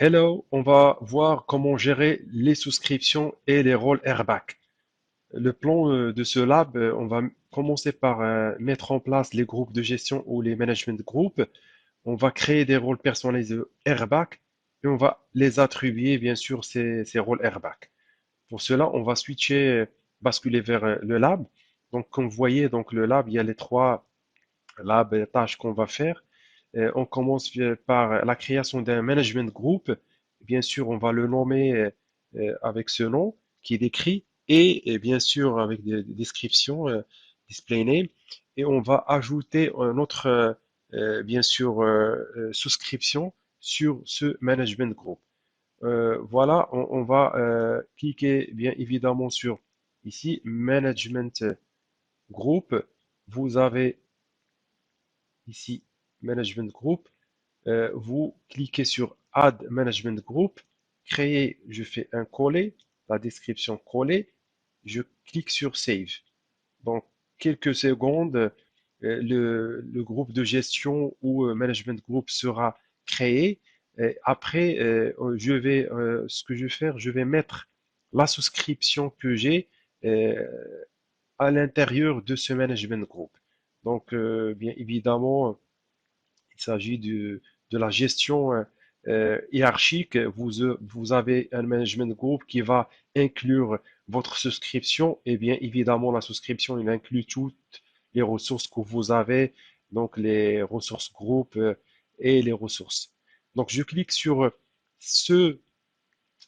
Hello, on va voir comment gérer les souscriptions et les rôles airbag. Le plan de ce lab, on va commencer par mettre en place les groupes de gestion ou les management groups. On va créer des rôles personnalisés airbag et on va les attribuer bien sûr ces rôles airbag. Pour cela, on va switcher, basculer vers le lab. Donc comme vous voyez, donc le lab, il y a les trois labs tâches qu'on va faire. On commence par la création d'un management group. Bien sûr, on va le nommer avec ce nom qui est décrit et bien sûr avec des descriptions, display name. Et on va ajouter un autre, bien sûr, souscription sur ce management group. Voilà, on va cliquer bien évidemment sur ici management group. Vous avez ici management group. Vous cliquez sur Add Management Group, créer, je fais un coller, la description coller, je clique sur Save. Donc, quelques secondes, le groupe de gestion ou Management Group sera créé. Après, ce que je vais faire, je vais mettre la souscription que j'ai euh, à l'intérieur de ce Management Group. Donc, bien évidemment, il s'agit de la gestion hiérarchique. Vous avez un management group qui va inclure votre souscription et bien évidemment la souscription, il inclut toutes les ressources que vous avez, donc les ressources groupes et les ressources. Donc je clique sur ce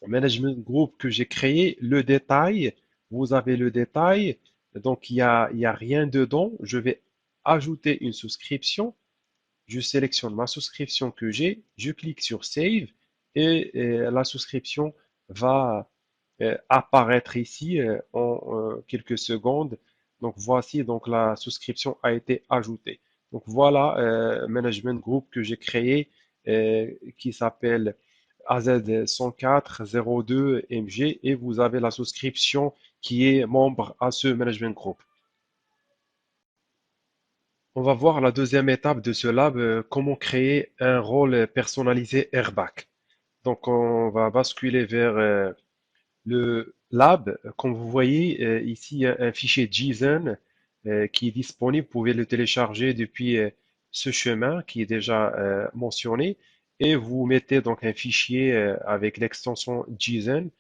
management group que j'ai créé, le détail. Vous avez le détail, donc il y a rien dedans. Je vais ajouter une souscription, je sélectionne ma souscription que j'ai, je clique sur Save et la souscription va apparaître ici en quelques secondes. Donc voici, donc la souscription a été ajoutée. Donc voilà, Management Group que j'ai créé qui s'appelle AZ10402 MG et vous avez la souscription qui est membre à ce Management Group. On va voir la deuxième étape de ce lab, comment créer un rôle personnalisé airbag. Donc, on va basculer vers le lab. Comme vous voyez, ici, il y a un fichier JSON qui est disponible. Vous pouvez le télécharger depuis ce chemin qui est déjà mentionné. Et vous mettez donc un fichier avec l'extension JSON.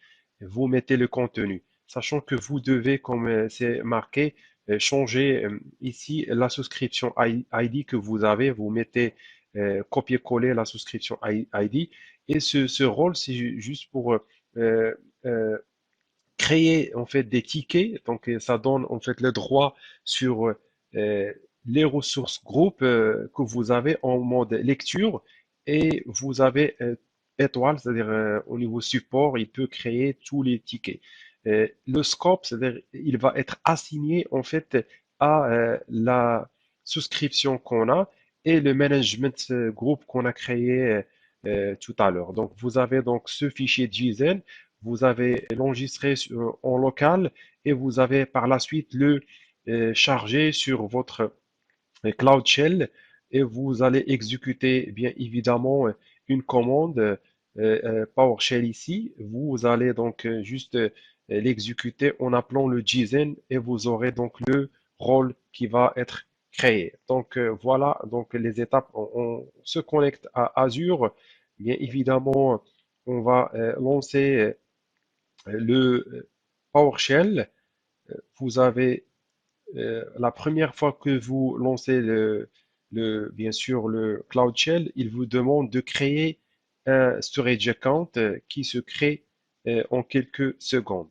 Vous mettez le contenu. Sachant que vous devez, comme c'est marqué, changer ici la souscription ID que vous avez. Vous mettez copier-coller la souscription ID. Et ce rôle, c'est juste pour euh, euh, créer en fait des tickets. Donc ça donne en fait le droit sur les ressources groupes que vous avez en mode lecture et vous avez étoile, c'est-à-dire au niveau support, il peut créer tous les tickets. Le scope, c'est-à-dire il va être assigné en fait à la souscription qu'on a et le management group qu'on a créé tout à l'heure. Donc vous avez donc ce fichier JSON, vous avez l'enregistrer en local et vous avez par la suite le charger sur votre Cloud Shell et vous allez exécuter bien évidemment une commande PowerShell ici. Vous allez donc juste l'exécuter en appelant le JSON et vous aurez donc le rôle qui va être créé. Donc voilà donc les étapes. On se connecte à Azure. Bien évidemment, on va lancer le PowerShell. Vous avez la première fois que vous lancez bien sûr le Cloud Shell, il vous demande de créer un storage account qui se crée en quelques secondes.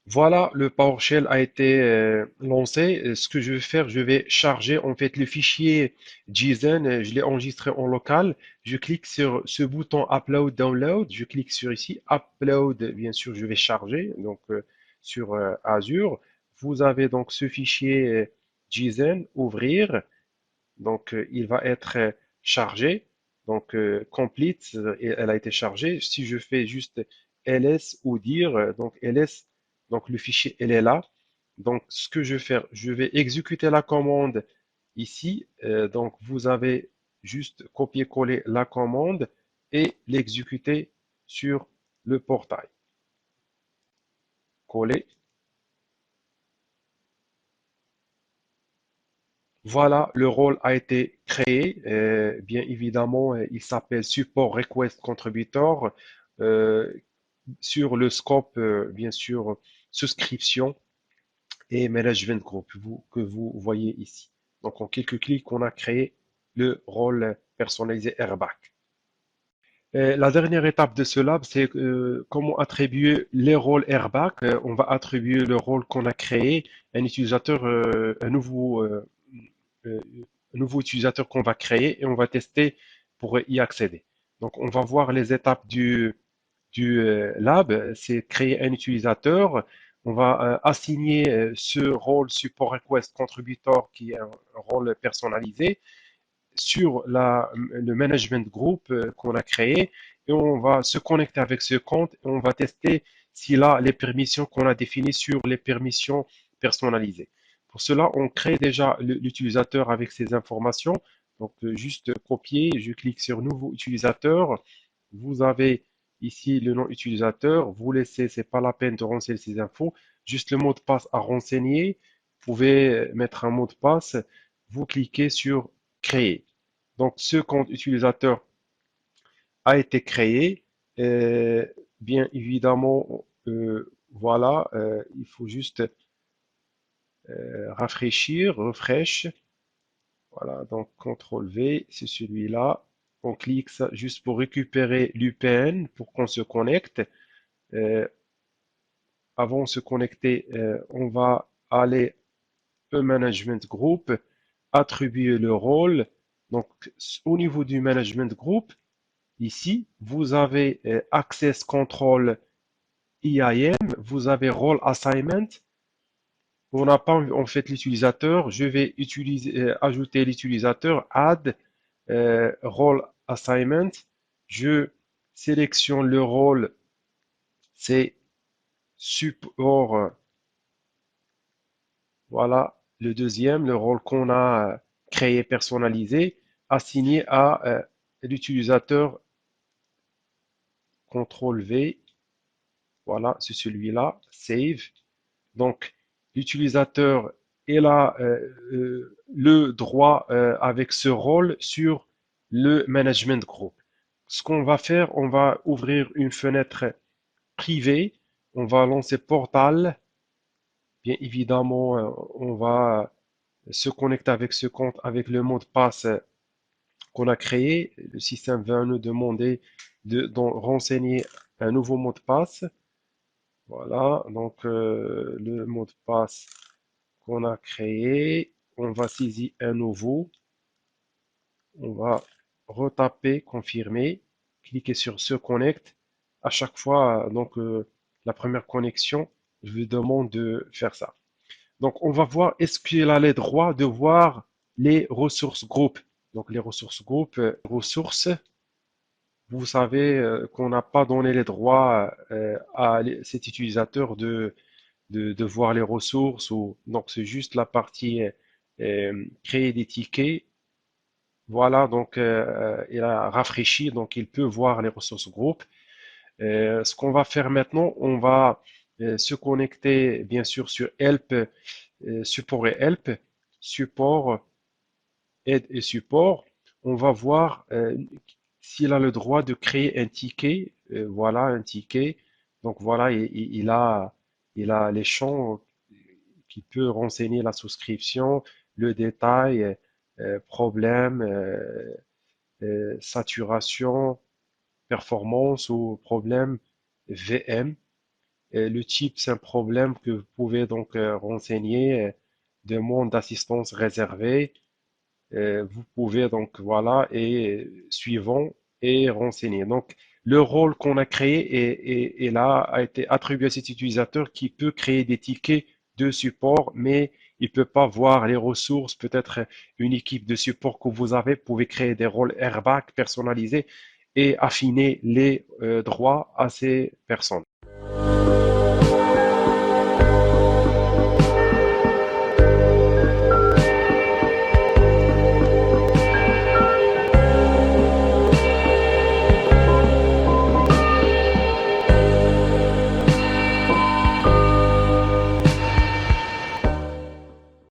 Voilà, le PowerShell a été lancé. Ce que je vais faire, je vais charger en fait le fichier JSON. Je l'ai enregistré en local. Je clique sur ce bouton Upload, Download. Je clique sur ici Upload. Bien sûr, je vais charger donc sur Azure. Vous avez donc ce fichier JSON, ouvrir. Donc il va être chargé. Donc complete, elle a été chargée. Si je fais juste ls ou dire, donc ls, donc le fichier elle est là. Donc ce que je vais faire, je vais exécuter la commande ici. Donc vous avez juste copier-coller la commande et l'exécuter sur le portail. Coller. Voilà, le rôle a été créé. Bien évidemment, il s'appelle Support Request Contributor. Euh, sur le scope, bien sûr, souscription et management group que vous voyez ici. Donc, en quelques clics, on a créé le rôle personnalisé Airback. La dernière étape de ce lab, c'est comment attribuer les rôles Airback. On va attribuer le rôle qu'on a créé, un utilisateur, euh, un nouveau utilisateur qu'on va créer et on va tester pour y accéder. Donc, on va voir les étapes du lab, c'est créer un utilisateur. On va assigner ce rôle support request contributor qui est un rôle personnalisé sur le management group qu'on a créé et on va se connecter avec ce compte et on va tester s'il a les permissions qu'on a définies sur les permissions personnalisées. Pour cela, on crée déjà l'utilisateur avec ces informations. Donc, juste copier, je clique sur Nouveau utilisateur. Vous avez ici le nom utilisateur. Vous laissez, c'est pas la peine de renseigner ces infos. Juste le mot de passe à renseigner. Vous pouvez mettre un mot de passe. Vous cliquez sur Créer. Donc, ce compte utilisateur a été créé. Euh, Bien évidemment, voilà, il faut juste rafraîchir, refresh. Voilà, donc CTRL V, c'est celui-là. On clique ça juste pour récupérer l'UPN pour qu'on se connecte. Euh, Avant de se connecter, on va aller au Management Group, attribuer le rôle. Donc, au niveau du Management Group, ici, vous avez Access Control IAM, vous avez Role Assignment. On n'a pas en fait l'utilisateur. Je vais ajouter l'utilisateur Add Role Assignment. Je sélectionne le rôle, c'est support. Voilà le deuxième, le rôle qu'on a créé, personnalisé, assigné à l'utilisateur. CTRL V. Voilà, c'est celui-là. Save. Donc, l'utilisateur a le droit avec ce rôle sur le management group. Ce qu'on va faire, on va ouvrir une fenêtre privée. On va lancer Portal. Bien évidemment, on va se connecter avec ce compte avec le mot de passe qu'on a créé. Le système va nous demander de renseigner un nouveau mot de passe. Voilà, donc le mot de passe qu'on a créé, on va saisir un nouveau, on va retaper, confirmer, cliquer sur se connecte. À chaque fois, donc la première connexion, je lui demande de faire ça. Donc on va voir est-ce qu'il a les droits de voir les ressources groupes. Donc les ressources groupes, ressources, vous savez qu'on n'a pas donné les droits à cet utilisateur de voir les ressources. Donc, c'est juste la partie créer des tickets. Voilà, donc il a rafraîchi, donc il peut voir les ressources groupes. Ce qu'on va faire maintenant, on va se connecter bien sûr sur Help, Support et Help, Support, Aide et Support. On va voir s'il a le droit de créer un ticket. Voilà, un ticket. Donc voilà, il a les champs qui peut renseigner la souscription, le détail, problème, saturation, performance ou problème VM. Le type, c'est un problème que vous pouvez donc renseigner, demande d'assistance réservée. Vous pouvez donc, voilà, et suivant et renseigner. Donc, le rôle qu'on a créé et là a été attribué à cet utilisateur qui peut créer des tickets de support, mais il peut pas voir les ressources. Peut-être une équipe de support que vous avez, vous pouvez créer des rôles airbag personnalisés et affiner les droits à ces personnes.